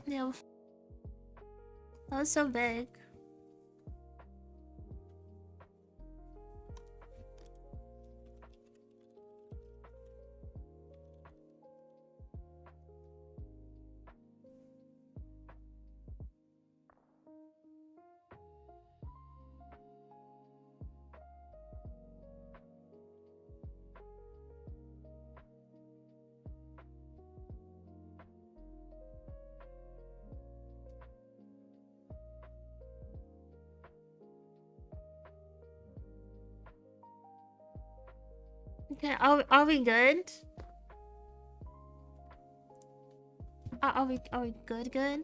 Yeah, that was so big. Okay, are we good? Are we good?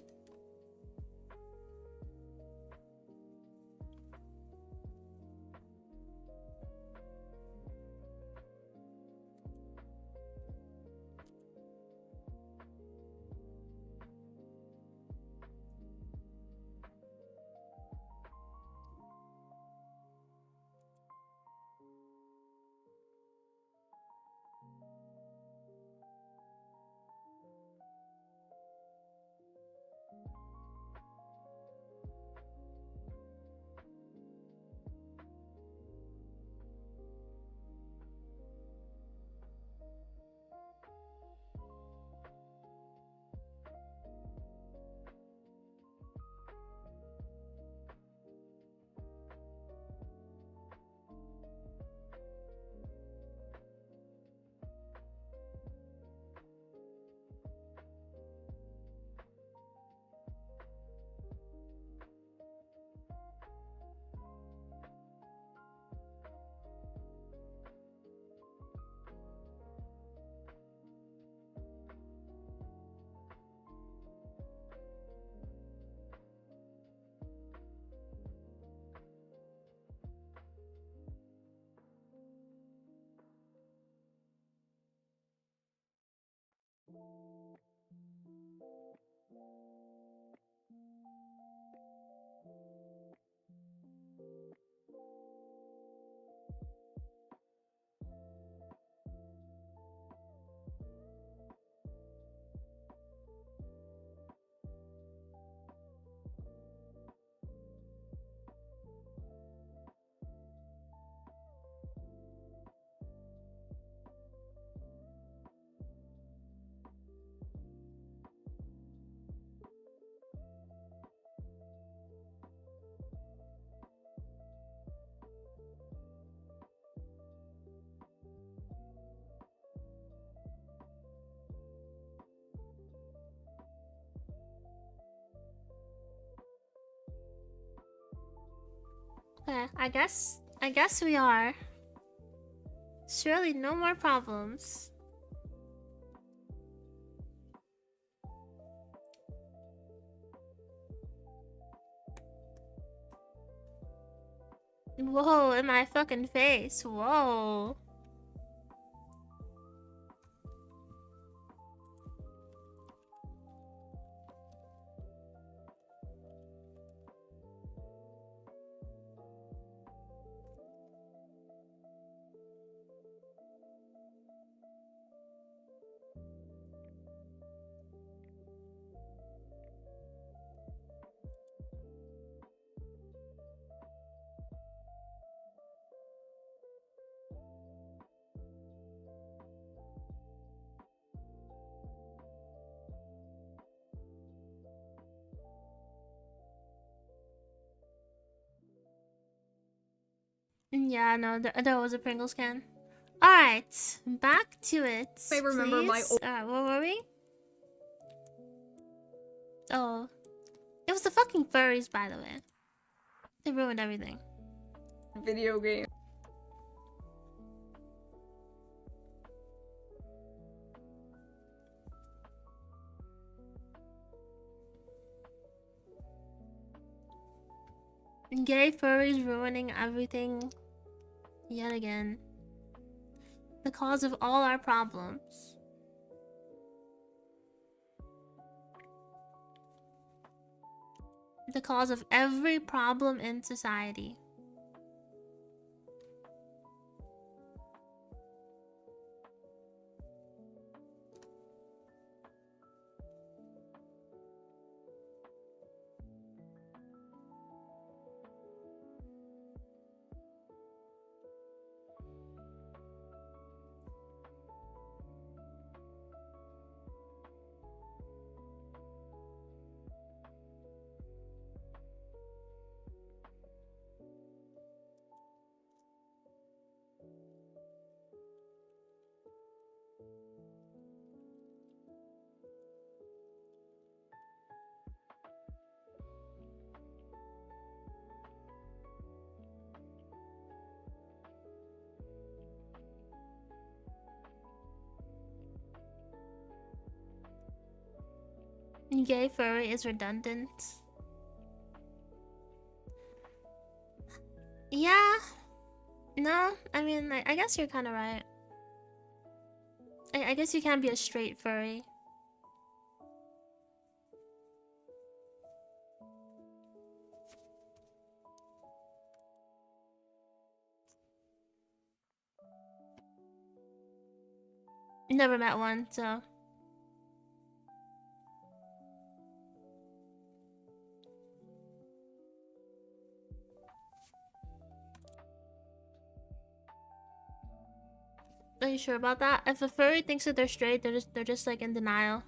Okay, I guess we are. Surely no more problems. Whoa, in my fucking face. Whoa. Yeah, no, there was a Pringles can. Alright, back to it. I remember my please. What were we? Oh. It was the fucking furries, by the way. They ruined everything. video game. Gay furries ruining everything yet again. The cause of all our problems. The cause of every problem in society. Gay furry is redundant. Yeah. No, I mean, I guess you're kind of right. I guess you can't be a straight furry. Never met one, so. Are you sure about that? If a furry thinks that they're straight, they're just like in denial.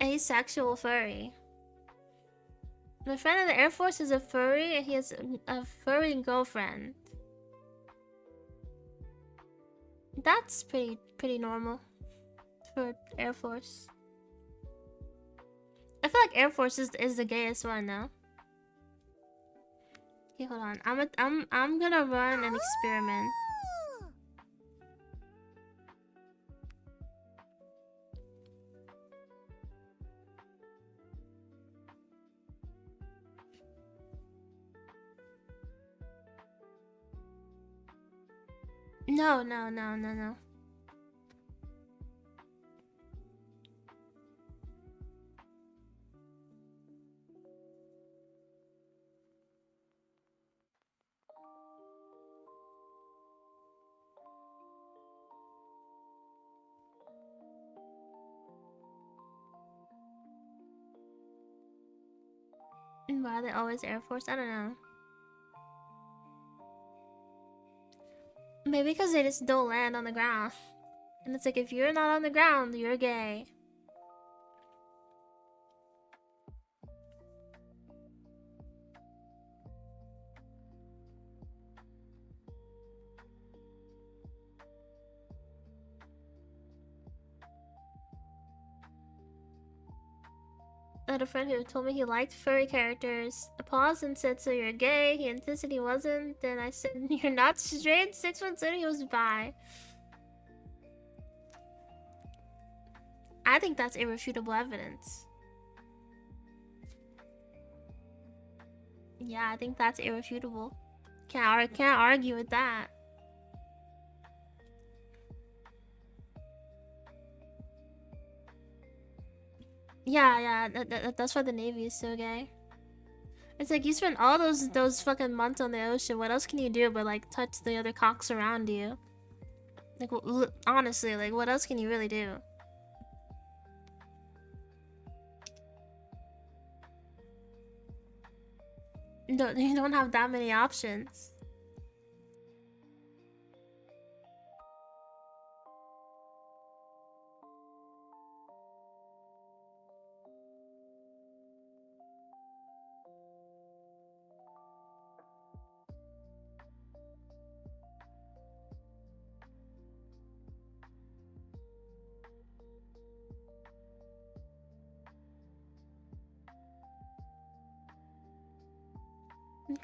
Asexual furry. My friend in the Air Force is a furry, and he has a furry girlfriend. That's pretty normal for Air Force. I feel like Air Force is the gayest one now. Okay, hold on. I'm gonna run an experiment. No. Why are they always Air Force? I don't know. Maybe because they just don't land on the ground. And it's like, if you're not on the ground, you're gay. I had a friend who told me he liked furry characters. I paused and said, so you're gay? He insisted he wasn't. Then I said, you're not straight? 6 months later, he was bi. I think that's irrefutable evidence. Yeah, I think that's irrefutable. Can't argue with that. Yeah, that's why the Navy is so gay. It's like, you spend all those fucking months on the ocean. What else can you do but like touch the other cocks around you? Like, honestly, like, what else can you really do? No, you don't have that many options.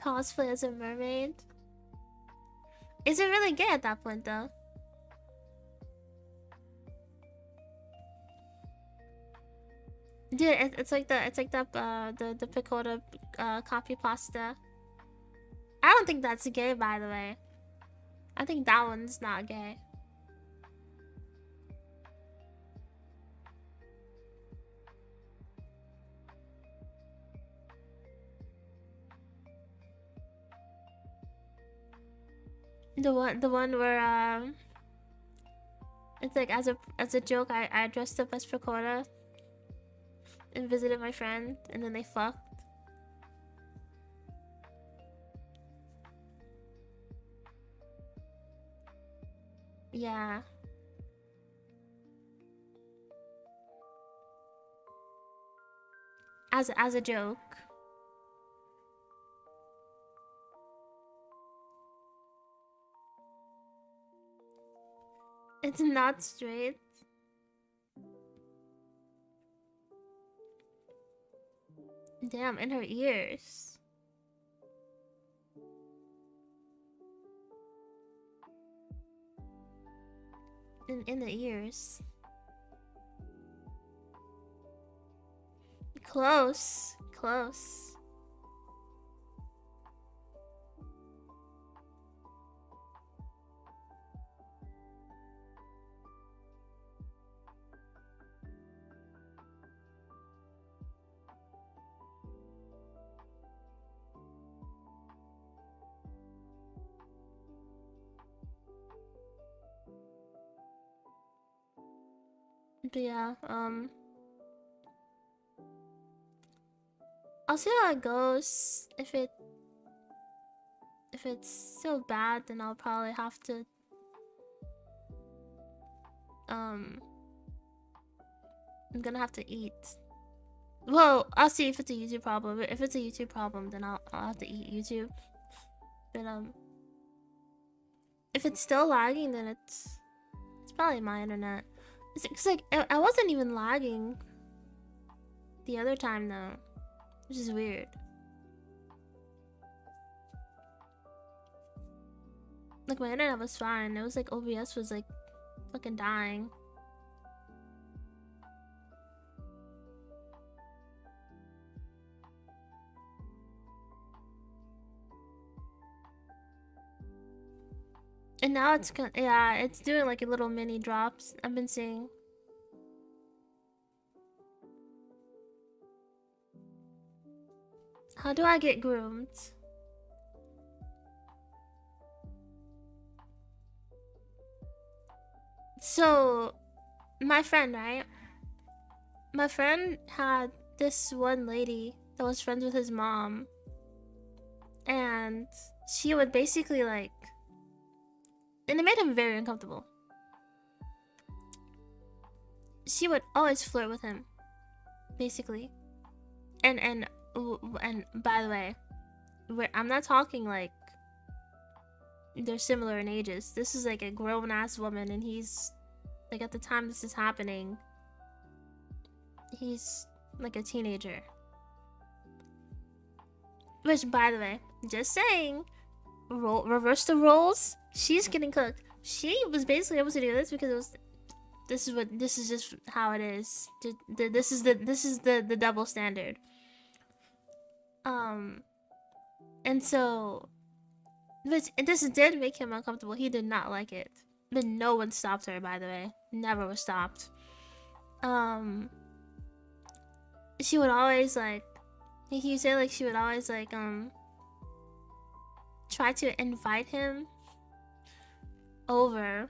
Cosplay as a mermaid. Is it really gay at that point, though? Dude, it's like the piccata coffee pasta. I don't think that's gay, by the way. I think that one's not gay. The one where it's like as a joke I dressed up as Prakota and visited my friend and then they fucked. Yeah. As a joke. It's not straight. Damn, in her ears. In the ears. Close. Close. But yeah, I'll see how it goes. If it's still bad, then I'll probably have to I'm gonna have to eat. Well, I'll see if it's a YouTube problem. If it's a YouTube problem, then I'll have to eat YouTube. But if it's still lagging, then it's probably my internet. It's like I wasn't even lagging the other time though, which is weird. Like my internet was fine. It was like OBS was like fucking dying. And now it's yeah, it's doing like a little mini drops. I've been seeing. How do I get groomed? So, my friend, right? My friend had this one lady that was friends with his mom. And she would basically like... And it made him very uncomfortable. She would always flirt with him. Basically. And by the way, I'm not talking like they're similar in ages. This is like a grown-ass woman and he's like, at the time this is happening, he's like a teenager. Which, by the way, just saying, reverse the roles. She's getting cooked. She was basically able to do this because it was, this is just how it is. This is the double standard. And so this did make him uncomfortable. He did not like it. But no one stopped her, by the way. Never was stopped. She would always like, he said like she would always like try to invite him over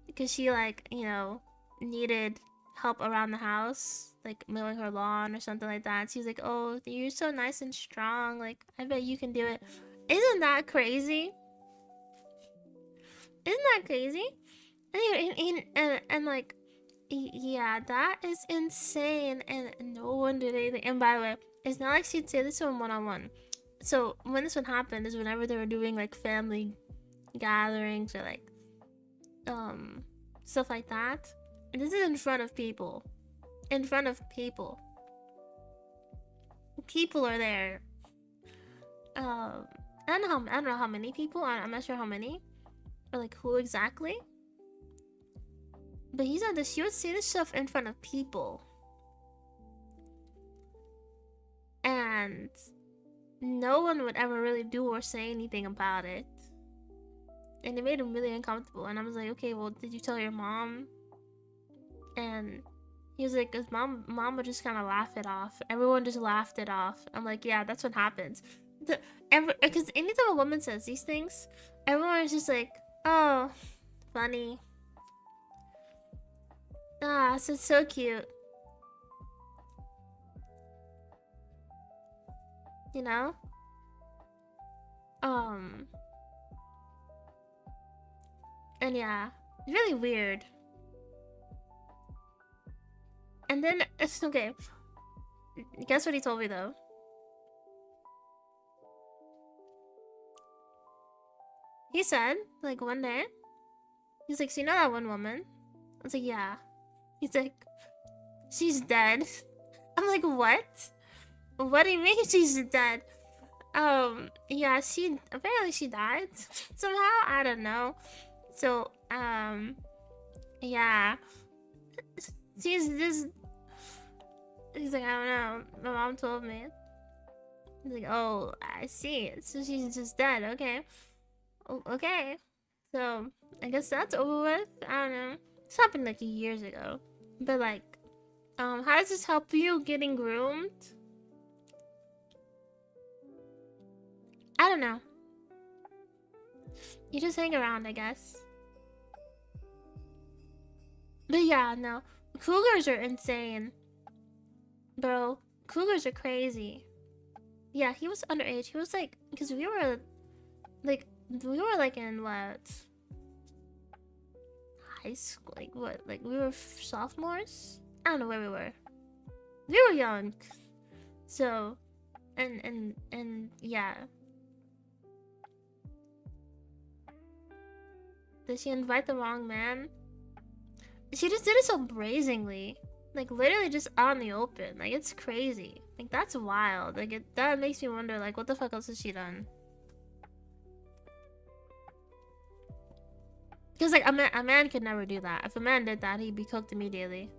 because she like, you know, needed help around the house, like mowing her lawn or something like that. She's like, oh, you're so nice and strong, like I bet you can do it. Isn't that crazy? Isn't that crazy? And like, yeah, that is insane. And no one did anything. And by the way, it's not like she'd say this to him one-on-one. So when this would happen is whenever they were doing like family gatherings or like stuff like that. And this is in front of people. In front of people. People are there. I don't know how many people. I'm not sure how many. Or like who exactly. But he said that she would say this stuff in front of people. And no one would ever really do or say anything about it. And it made him really uncomfortable. And I was like, okay, well, did you tell your mom? And he was like, cause mom would just kind of laugh it off. Everyone just laughed it off. I'm like, yeah, that's what happens. Because anytime a woman says these things, everyone is just like, oh, funny. Ah, so cute. You know? And yeah, it's really weird. And then it's okay. Guess what he told me though? He said, like one day, he's like, so you know that one woman? I was like, yeah. He's like, she's dead. I'm like, what? What do you mean she's dead? Yeah, apparently she died somehow. I don't know. So, yeah. She's just. He's like, I don't know. My mom told me. He's like, oh, I see. So she's just dead. Okay. Okay. So, I guess that's over with. I don't know. This happened like years ago. But like, how does this help you getting groomed? I don't know. You just hang around, I guess. But yeah, no. Cougars are insane. Bro, cougars are crazy. Yeah, he was underage. He was like, because we were like in what? High school? Like what? Like we were sophomores? I don't know where we were. We were young. So, and yeah. Did she invite the wrong man? She just did it so brazenly. Like, literally just out in the open. Like, it's crazy. Like, that's wild. Like, that makes me wonder, like, what the fuck else has she done? Because, like, a man could never do that. If a man did that, he'd be cooked immediately.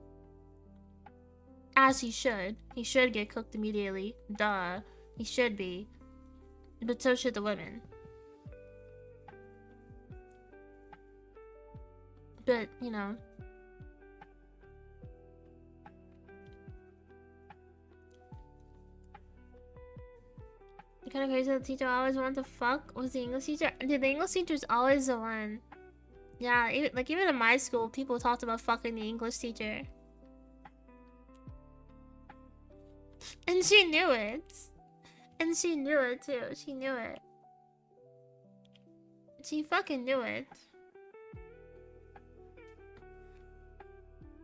As he should. He should get cooked immediately. Duh. He should be. But so should the women. But, you know. Kind of crazy the teacher always wanted to fuck was the English teacher. Dude, the English teacher's always the one. Yeah, even in my school, people talked about fucking the English teacher. And she knew it. And she knew it too. She knew it. She fucking knew it.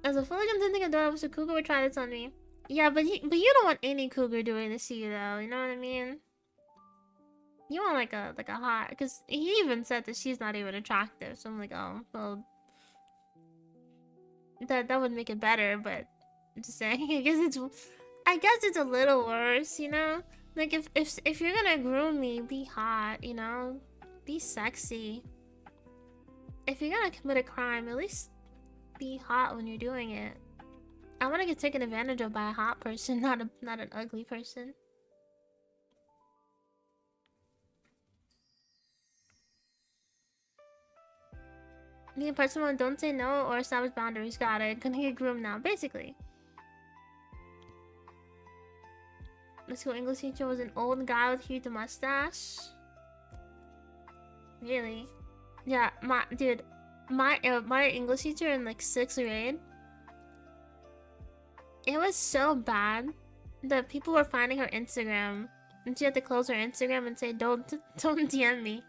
As a fully consenting adult, if a cougar would try this on me. Yeah, but you don't want any cougar doing this to you though, you know what I mean? You want like a hot, because he even said that she's not even attractive. So I'm like, oh, well, that would make it better. But I'm just saying, I guess it's a little worse, you know. Like if you're gonna groom me, be hot, you know, be sexy. If you're gonna commit a crime, at least be hot when you're doing it. I want to get taken advantage of by a hot person, not an ugly person. Being a person when don't say no or establish boundaries. Got it. Gonna get groomed now, basically. My school English teacher was an old guy with a huge mustache. Really? Yeah, my English teacher in like 6th grade. It was so bad that people were finding her Instagram, and she had to close her Instagram and say, "Don't DM me."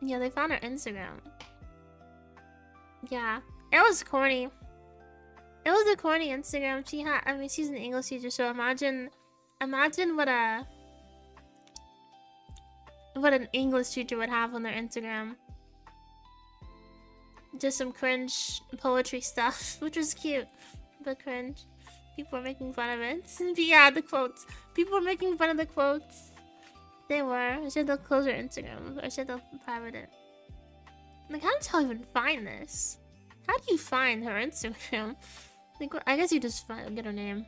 Yeah, they found her Instagram. Yeah, it was corny. It was a corny Instagram she had. I mean, she's an English teacher, so imagine what an English teacher would have on their Instagram. Just some cringe poetry stuff, which was cute, but cringe. People were making fun of it. But yeah, the quotes. People were making fun of the quotes. They were. I should have closed her Instagram. I should have private it. Like, how did y'all even find this? How do you find her Instagram? Like, I guess you just get her name.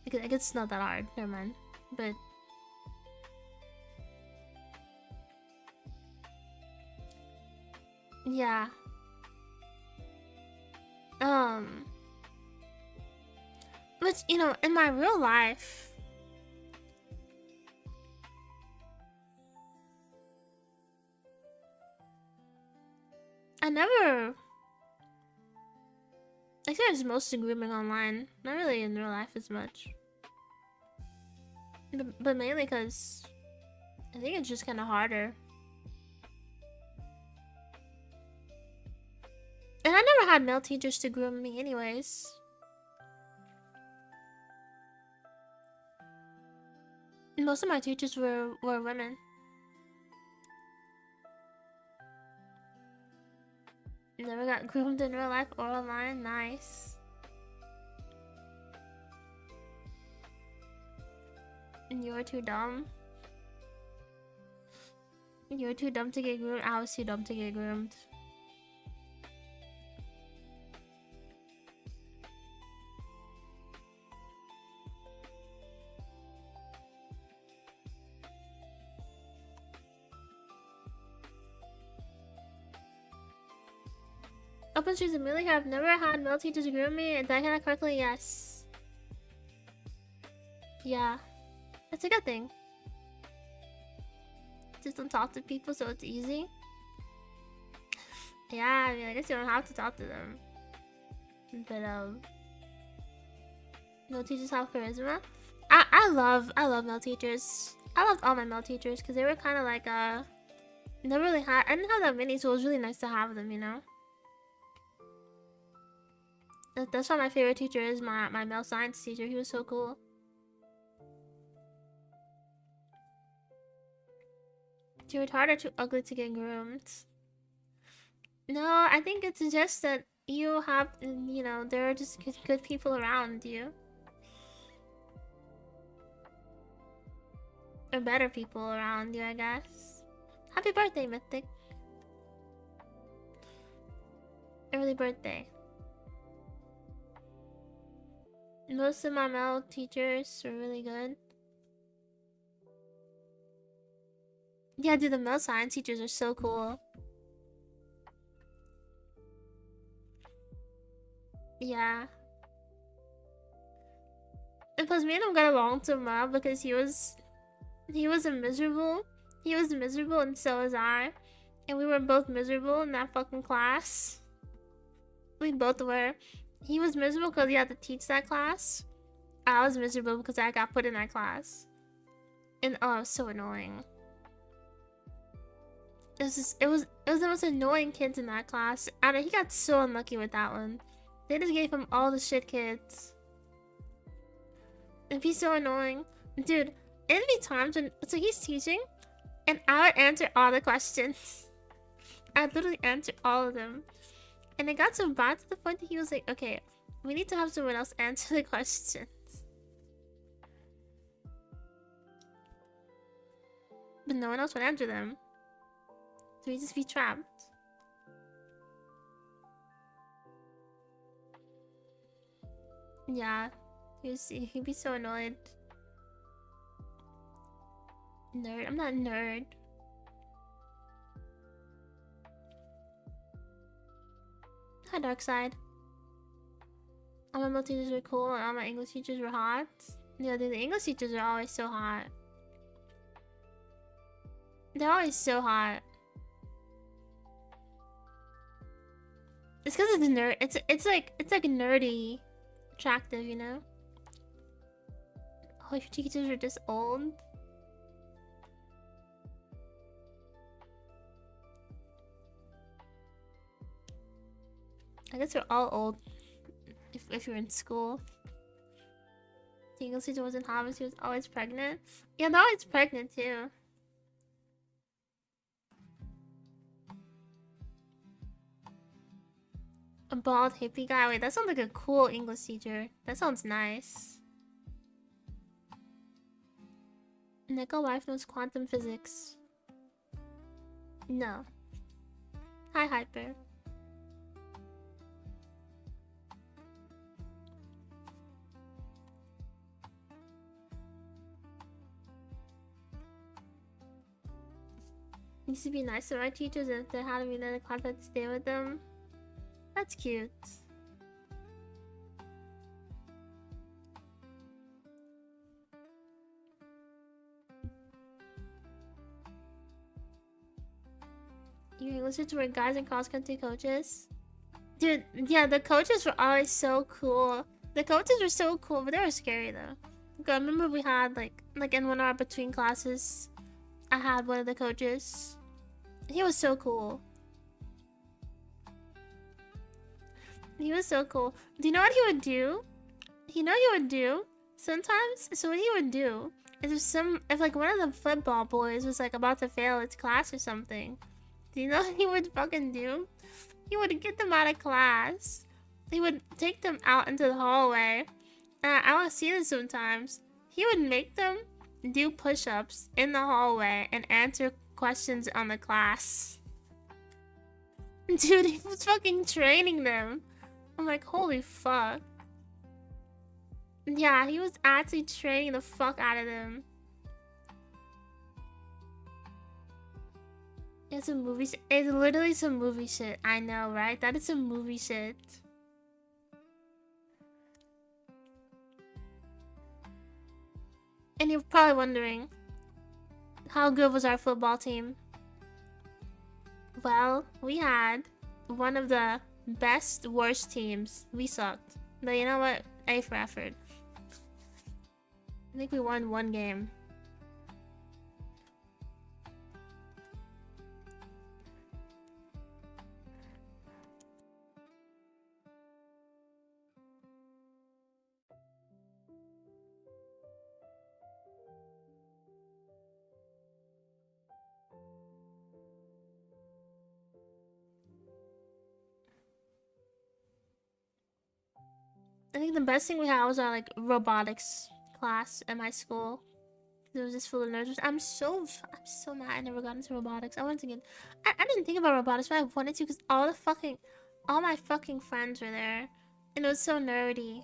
I guess it's not that hard. Never mind. But Yeah. Which, you know, in my real life, I never I think it's mostly grooming online, not really in real life as much. But mainly because I think it's just kind of harder. And I never had male teachers to groom me anyways. Most of my teachers were women. Never got groomed in real life or online. Nice. And you were too dumb. You were too dumb to get groomed. I was too dumb to get groomed. Open streets and Millie have never had male teachers groom me. Did I hear that correctly? Yes. Yeah. That's a good thing. Just don't talk to people so it's easy. Yeah, I mean, I guess you don't have to talk to them. But, male teachers have charisma. I love male teachers. I loved all my male teachers because they were kind of like, never really had, I didn't have that many, so it was really nice to have them, you know? That's why my favorite teacher is my male science teacher. He was so cool. Too retarded, too ugly to get groomed. No, I think it's just that you have, you know, there are just good people around you. Or better people around you, I guess. Happy birthday, Mythic. Early birthday. Most of my male teachers are really good. Yeah, dude, the male science teachers are so cool. Yeah. And plus, me and him got along so well because he was miserable. He was miserable and so was I. And we were both miserable in that fucking class. We both were. He was miserable because he had to teach that class. I was miserable because I got put in that class. And oh, it was so annoying. It was the most annoying kids in that class. And he got so unlucky with that one. They just gave him all the shit kids. It'd be so annoying. Dude, it'd be times when so he's teaching and I would answer all the questions. I'd literally answer all of them. And it got so bad to the point that he was like, okay, we need to have someone else answer the questions. But no one else would answer them. So he'd just be trapped. Yeah. He'd be so annoyed. Nerd. I'm not a nerd. Hi, dark side. All my male teachers were cool and all my English teachers were hot. Yeah, dude, the English teachers are always so hot. They're always so hot. It's because it's nerd. It's like nerdy, attractive, you know. Oh, your teachers are just old. I guess we're all old. If you're in school. The English teacher wasn't hot, she was always pregnant. Yeah, they're always pregnant too. A bald hippie guy. Wait, that sounds like a cool English teacher. That sounds nice. Neko wife knows quantum physics. No. Hi, Hyper. Used to be nice to my teachers if they had me in the class I'd stay with them. That's cute. Your English teachers were guys and cross-country coaches? Dude, yeah, the coaches were always so cool. The coaches were so cool, but they were scary though. Like, I remember we had like in one of our between classes, I had one of the coaches. He was so cool. He was so cool. Do you know what he would do? You know what he would do? Sometimes, so what he would do is if like one of the football boys was like about to fail its class or something, do you know what he would fucking do? He would get them out of class. He would take them out into the hallway. I would see this sometimes. He would make them do push-ups in the hallway and answer questions on the class. Dude, he was fucking training them. I'm like, holy fuck. Yeah, he was actually training the fuck out of them. It's a movie shit. It's literally some movie shit. I know, right? That is some movie shit. And you're probably wondering, how good was our football team? Well, we had one of the best, worst teams. We sucked. But you know what? A for effort. I think we won one game. I think the best thing we had was our like robotics class at my school. It was just full of nerds. I'm so mad I never got into robotics. I wanted to get. I didn't think about robotics, but I wanted to because all my fucking friends were there, and it was so nerdy.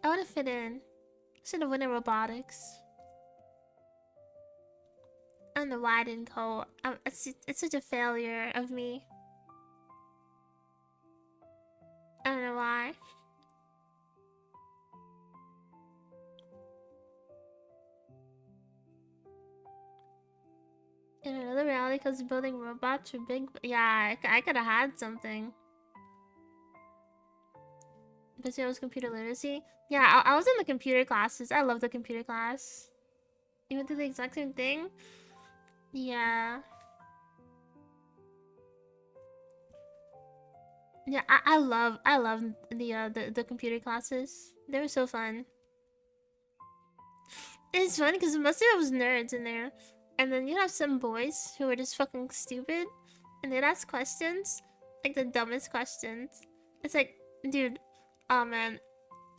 I want to fit in. Should have went in robotics. I don't know why I didn't go. It's such a failure of me. I don't know why. In another reality, because building robots are big. Yeah, I could have had something. But it was computer literacy. Yeah, I was in the computer classes. I love the computer class. You went through the exact same thing? Yeah. Yeah, I love the computer classes. They were so fun. It's funny because most of it was nerds in there. And then you have some boys who are just fucking stupid. And they'd ask questions. Like the dumbest questions. It's like, dude, oh man.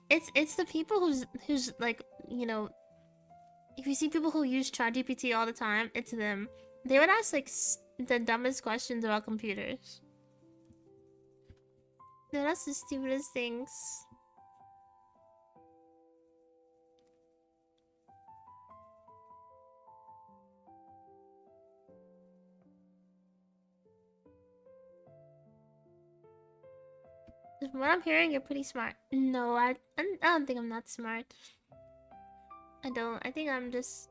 It's the people who's like, you know, if you see people who use ChatGPT all the time, it's them. They would ask like the dumbest questions about computers. They would ask the stupidest things. From what I'm hearing, you're pretty smart. No, I don't think I'm that smart. I don't. I think I'm just...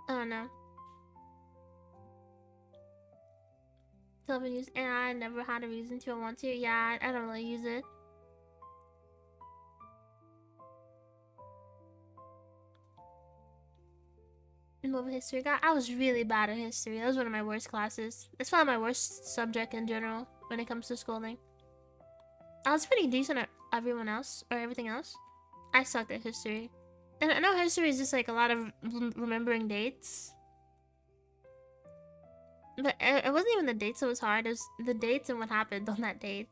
I don't know. Still haven't used AI. Never had a reason to or want to. Yeah, I don't really use it. Movie history. God, I was really bad at history. That was one of my worst classes. It's probably my worst subject in general when it comes to schooling. I was pretty decent at everyone else or everything else. I sucked at history. And I know history is just like a lot of remembering dates. But it wasn't even the dates that was hard. It was the dates and what happened on that date.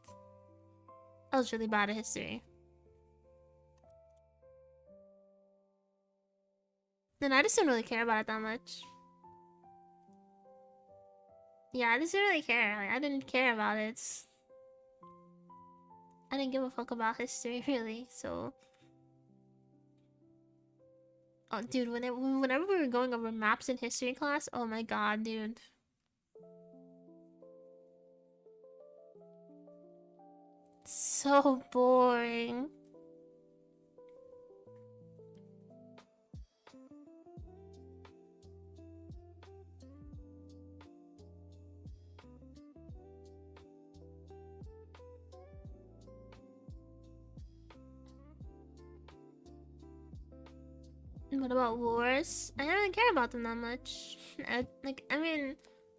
I was really bad at history. And I just didn't really care about it that much. Yeah, I just didn't really care. Like, I didn't care about it. I didn't give a fuck about history, really, so... Oh, dude, whenever we were going over maps in history class, oh my god, dude. So boring. What about wars? I don't really care about them that much. I mean,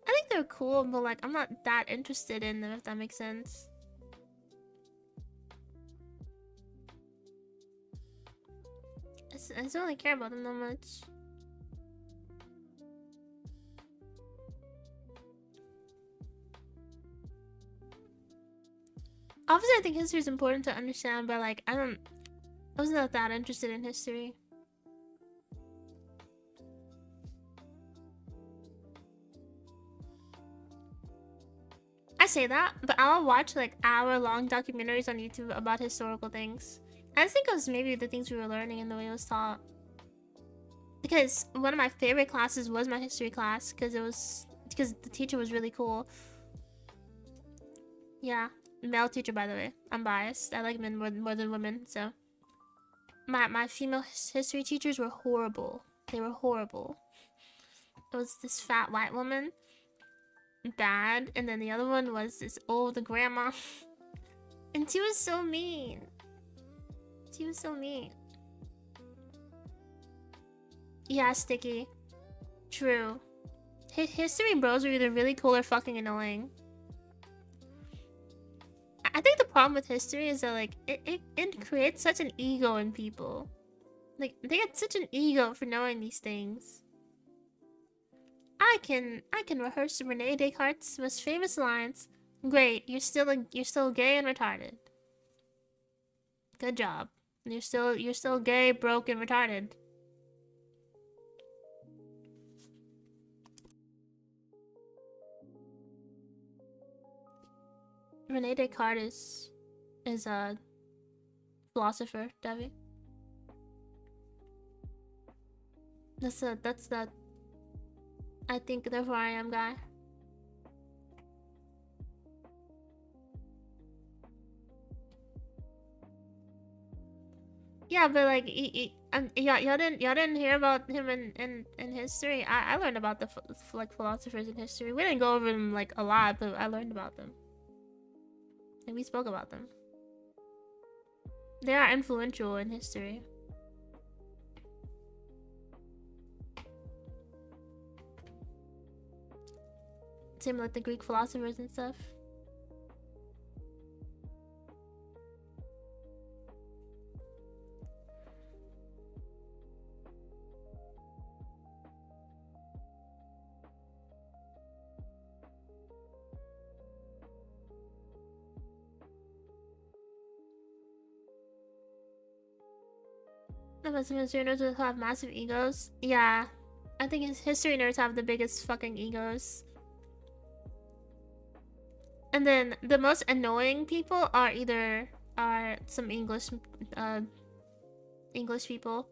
I think they're cool, but like, I'm not that interested in them, if that makes sense. I just don't really care about them that much. Obviously, I think history is important to understand, but like, I was not that interested in history. I say that, but I'll watch like hour-long documentaries on YouTube about historical things. I think it was maybe the things we were learning and the way it was taught. Because one of my favorite classes was my history class, because the teacher was really cool. Yeah, male teacher, by the way. I'm biased. I like men more than women, so. My female history teachers were horrible. They were horrible. It was this fat white woman. Bad. And then the other one was this old grandma. And she was so mean. She was so mean. Yeah, Sticky. True. History bros are either really cool or fucking annoying. I think the problem with history is that like it creates such an ego in people. Like they get such an ego for knowing these things. I can rehearse Rene Descartes' most famous lines. Great, you're still gay and retarded. Good job. You're still gay, broke, and retarded. Rene Descartes is a philosopher, Devi. That's the I think therefore I am guy. Yeah, but like y'all didn't hear about him in history. I learned about the like philosophers in history. We didn't go over them like a lot, but I learned about them. And we spoke about them. They are influential in history. Same like the Greek philosophers and stuff. But some history nerds will have massive egos. Yeah. I think history nerds have the biggest fucking egos. And then the most annoying people are some English people.